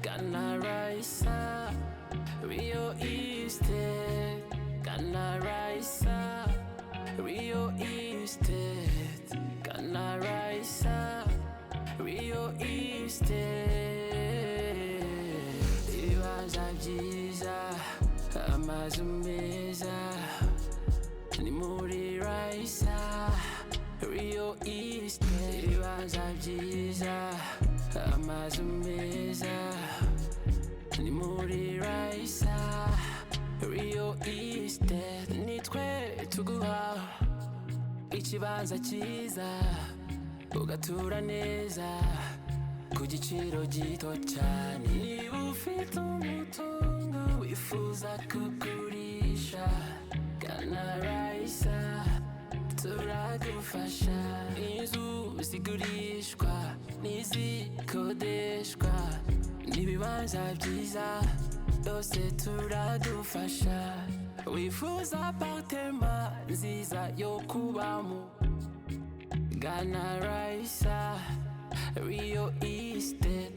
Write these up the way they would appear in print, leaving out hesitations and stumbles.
Ghana Raissa, Rio Estate, Ghana Raissa, Rio Estate, Ghana Raissa, Rio Estate. Ibibanza byiza, amazu meza, ni muri Raissa, Rio Estate. Ibibanza byiza, amazu meza, ni muri Raissa, Rio Estate. Nitwe tuguha ikibanza cyiza, ugatura neza ku giciro gito cyane. Niba ufite umutungo wifuza kugurisha, Ghana Raissa turagufasha. Inzu zigurishwa n'izikodeshwa n'ibibanza byiza, byose turagufasha. Wifuza apartment nziza yo kubamo, Ghana Raissa, Rio Estate.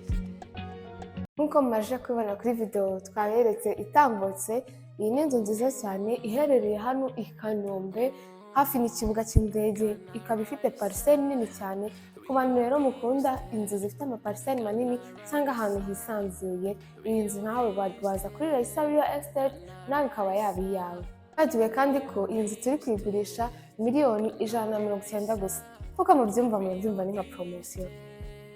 Nkuko mumaze kubibona kuri video twaberetse itambutse, iyi ni inzu nziza cyane iherereye hano i Kanombe hafi n'ikibuga cy'indege, ikaba ifite parcelle nini cyane. Ku bantu rero mukunda inzu zifite amaparcelle manini cyangwa ahantu hisanzuye, iyi nzu nawe waza kuri Raissa Rio Estate nawe ikaba yaba iyawe. Hagiwe kandi ko iyi nzu turi kuyigurisha miliyoni 190 gusa. Kuko mubyumva ni nka promotion.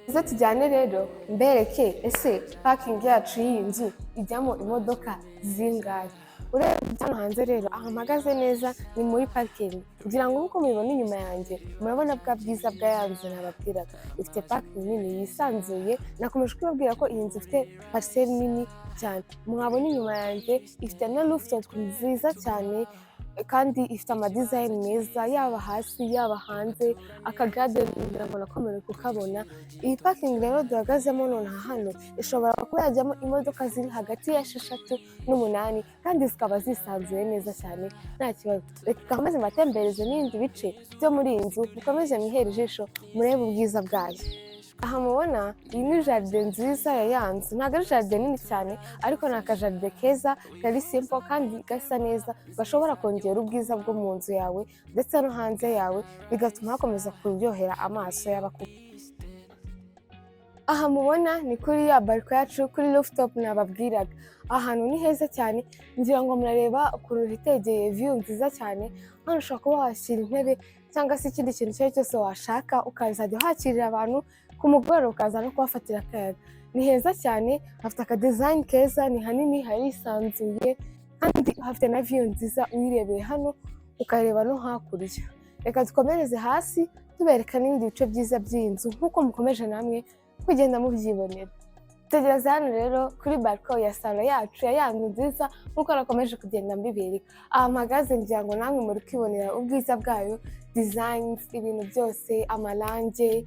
Izo tujyane rero mbereke ese parking yacu y'iyi nzu ijyamo imodoka zingahe. Urebye hano hanze rero ahamagaze neza ni muri parking, kugira ngo uko mubibona inyuma yanjye murabona bwa bwiza bwa yanzu nababwiraga. Ifite parking nini yisanzuye, nakomeje kubabwira ko iyi nzu ifite parcelle nini cyane. Mwabona inyuma yanjye ifite na rooftop nziza cyane, kandi ifite amadesign meza yaba hasi yaba hanze. Akagarden ngira nakomeje kukabona. Iyi parking rero duhagazemo none hano ishobora kuba yajyamo imodoka ziri hagati ya 6 n'8 kandi zikaba zisanzuye neza cyane nta kibazo. Reka nkomeze mbatembereze n'ibindi bice byo muri iyi nzu, mukomeze mwihere ijisho murebe ubwiza bwayo. Aha mubona iyi ni jardin nziza ya yanzu, ntabwo ari jardin nini cyane ariko ni akajardin keza kari simple kandi gasa neza, gashobora kongera ubwiza bwo mu nzu yawe ndetse no hanze yawe, bigatuma hakomeza kuryohera amaso y'abakuru. Aha mubona ni kuri ya balko yacu kuri rooftop nababwiraga. Ahantu ni heza cyane, ngira ngo murareba ukuntu hitegeye view nziza cyane. Hano ushobora kuba washyira intebe cyangwa se ikindi kintu icyo cyose washaka, ukazajya wakirira abantu ku mugoroba ukaza no kubafatira akayaga. Ni heza cyane, hafite akadesign keza, ni hanini harisanzuye kandi hafite na view nziza uyirebeye hano ukareba no hakurya. Reka dukomereze hasi tubereka n'ibindi bice byiza by'iyi nzu nk'uko mukomeje namwe kugenda mubyibonera. Tugeze hano rero kuri balko ya salo yacu ya yanzu nziza nk'uko nakomeje kugenda mbibereka. Aha mpagaze ngira ngo namwe muri kwibonera ubwiza bwayo, designs, ibintu byose, amarange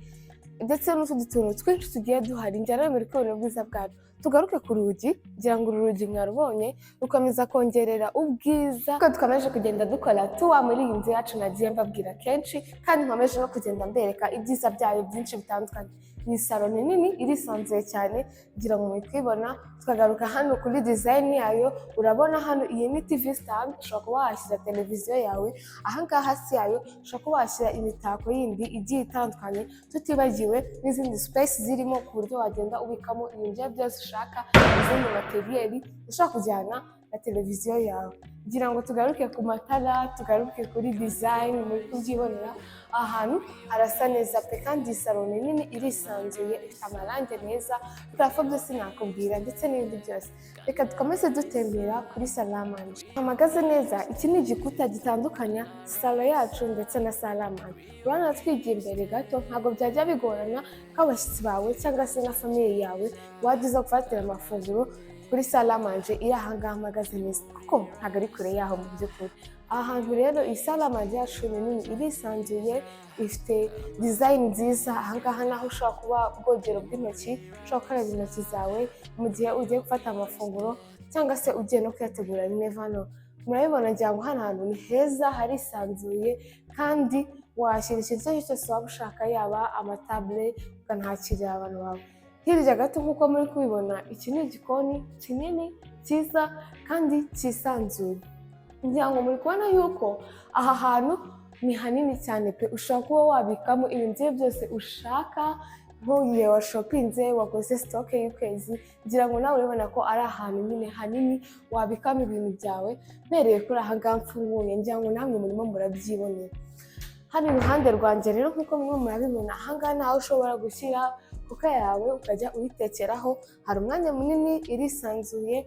ndetse n'utundi tuntu twinshi tugiye duhari. Ngira nawe muri kwibonera ubwiza bwayo. Tugaruke ku rugi, ngira ngo uru rugi mwarubonye rukomeza kongerera ubwiza. Kuko dukomeje kugenda dukora tuwa muri iyi nzu yacu nagiye mbabwira kenshi, kandi nkomeje no kugenda mbereka ibyiza byayo byinshi bitandukanye. Ni salo nini irisanzuye cyane, ngira ngo muri kwibona. Tukagaruka hano kuri design yayo, urabona hano iyi ni TV stand, ushobora kuba washyira televiziyo yawe. Ahangaha hasi yayo ushobora kuba washyira imitako yindi igiye itandukanye, tutibagiwe n'izindi space zirimo ku buryo wagenda ubikamo ibintu byose ushaka, izindi materiyeri ushobora kujyana na televiziyo yawe. Ngira ngo tugaruke ku matara, tugaruke kuri design, muri kubyibonera. Ahantu harasa neza pe, kandi salo nini irisanzuye, ifite amarange meza, parafo byose nakubwira ndetse n'ibindi byose. Reka dukomeze dutembera kuri salamanje. Hamagaze neza, iki ni igikuta gitandukanya salo yacu ndetse na salamanje. Urabona twigiye imbere gato, ntabwo byajya bigorana ko abashyitsi bawe cyangwa se na famiye yawe wajya uza gufatira amafunguro kuri salamanje iri ahangaha mpagaze neza, kuko ntabwo ari kure yaho mu by'ukuri. Aha hantu rero iyi salamanje yacu ni nini irisanzuye, ifite design nziza. Ahangaha naho ushobora kuba ubwogero bw'intoki, ushobora gukaraba intoki zawe mu gihe ugiye gufata amafunguro cyangwa se ugiye no kuyategura rimwe vano. Murabibona ngira ngo hano hantu ni heza harisanzuye, kandi washyira ikintu cyose waba ushaka, yaba amatable ukanahakirira abantu bawe. Hirya gato nk'uko muri kubibona, iki ni igikoni kinini cyiza kandi cyisanzuye. Ngira ngo muri kubona yuko aha hantu ni hanini cyane pe, ushobora kuba wabikamo ibintu byawe byose ushaka, nk'ugiye washopinze wakoze sitoke y'ukwezi, ngira ngo nawe urabona ko ari ahantu nyine hanini wabikamo ibintu byawe. Mpereye kuri aha ngaha mfunguye, ngira ngo namwe murimo murabyibonera. Hano iruhande rwanjye rero nk'uko murimo murabibona, aha ngaha naho ushobora gushyira kuka yawe ukajya uyitekeraho, hari umwanya munini, irisanzuye,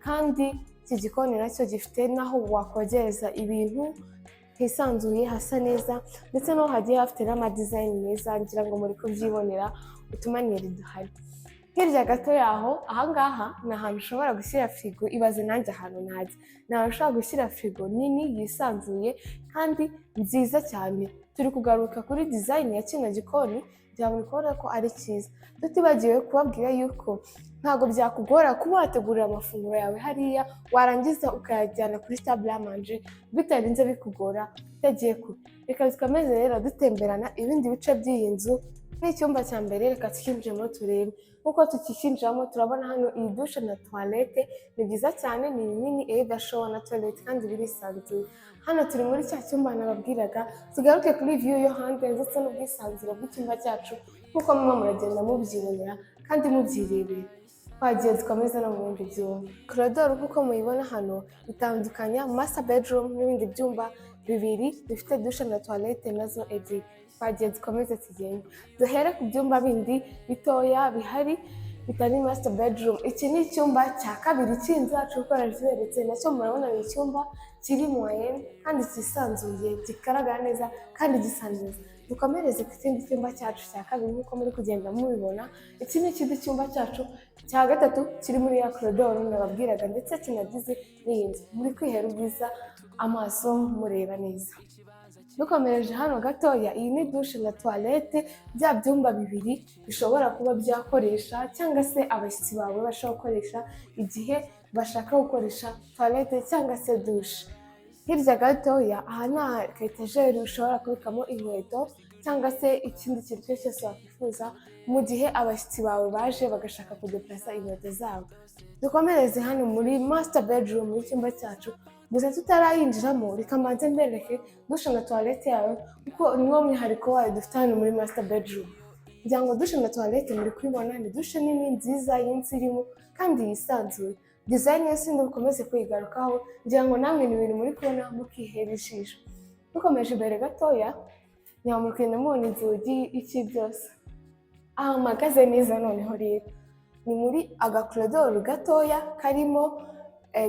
kandi iki gikoni nacyo gifite naho wakogereza ibintu hisanzuye hasa neza, ndetse naho hagiye hafite n'amadizayini meza, ngira ngo muri kubyibonera utumaniyeri duhari. Hirya gato yaho, ahangaha ni ahantu ushobora gushyira firigo. Ibaze nanjye ahantu najya, ni ahantu ushobora gushyira firigo nini yisanzuye kandi nziza cyane. Turi kugaruka kuri dizayini ya kino gikoni, kugira ngo kubona ko ari cyiza. Tutibagiwe kubabwira yuko ntabwo byakugora kuba wategurira amafunguro yawe hariya, warangiza ukayajyana kuri table à manger bitarinze bikugora utagiye kure. Reka dukomeze rero dutemberana ibindi bice by'iyi nzu. N'icyumba cya mbere reka tukinjiremo turebe. Nk'uko tukikinjiramo turabona hano iyi dushe na toilette, ni byiza cyane, ni nini, shower na toilette kandi birisanzuye. Hano turi muri cya cyumba nababwiraga. Tugaruke kuri view yo hanze ndetse n'ubwisanzure bw'icyumba cyacu, nk'uko murimo muragenda mubyibonera kandi mubyirebera. Twagiye dukomeza no mu bindi byumba. Korodoro nk'uko muyibona hano itandukanya master bedroom n'ibindi byumba bibiri bifite dushe na toilette nazo ebyiri. Twagiye dukomeze tugende. Duhere ku byumba bindi bitoya bihari bitari master bedroom. Iki ni icyumba cya kabiri cy'inzu yacu uko nabiberetse, nacyo murabona ni icyumba kiri moyen kandi cyisanzuye, kigaragara neza kandi gisa neza. Dukomereze ku kindi cyumba cyacu cya kabiri nk'uko muri kugenda mubibona. Iki ni ikindi cyumba cyacu cya gatatu kiri muri ya korodoro nababwiraga, ndetse kinagize n'iyi nzu. Muri kwihera ubwiza amaso mureba neza. Dukomereje hano gatoya, iyi ni dushe na toilette, bya byumba bibiri bishobora kuba byakoresha cyangwa se abashyitsi bawe bashobora gukoresha igihe bashaka gukoresha toilette cyangwa se dushe. Hirya gatoya, aha ni akayetajeri ushobora kubikamo inkweto cyangwa se ikindi kintu cyose wakwifuza mu gihe abashyitsi bawe baje bagashaka kudeplasa inkweto zabo. Dukomereze hano muri master bedroom y'icyumba cyacu. Gusa tutarayinjiramo, reka mbanze mbereke dushe na toilette yawe kuko niwo mwihariko wayo dufite hano muri master bedroom. Ngira ngo dushe na toilette muri kubibona, ni dushe nini nziza y'insirimu kandi yisanzuye. Design yose ndukomeze kuyigarukaho, ngira ngo namwe ni ibintu muri kubona mukihera ijisho. Dukomeje imbere gatoya, nyamukenda mubona inzugi iki byose. Aha mpagaze neza noneho rero, ni muri agakorodoro gatoya karimo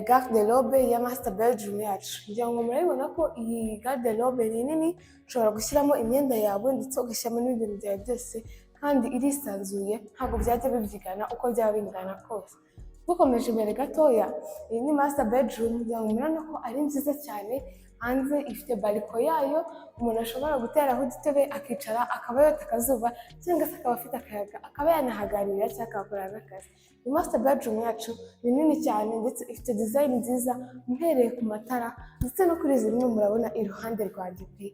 garde-robe ya master bedroom yacu. Ngira ngo murabibona ko iyi garde-robe ni nini, ushobora gushyiramo imyenda yawe ndetse ugashyiramo n'ibintu byawe byose kandi irisanzuye, ntabwo byajya bibyigana uko byaba bingana kose. Dukomeje imbere gatoya, iyi ni master bedroom, ngira ngo murabona ko ari nziza cyane. Hanze ifite baliko yayo, umuntu ashobora guteraho udutebe akicara akaba yota akazuba, cyangwa se akaba afite akayaga akaba yanahaganirira cyangwa akahakorera n'akazi. Iyi master bedroom yacu ni nini cyane ndetse ifite design nziza, mpereye ku matara ndetse no kuri izi rimwe murabona iruhande rwanjye pe.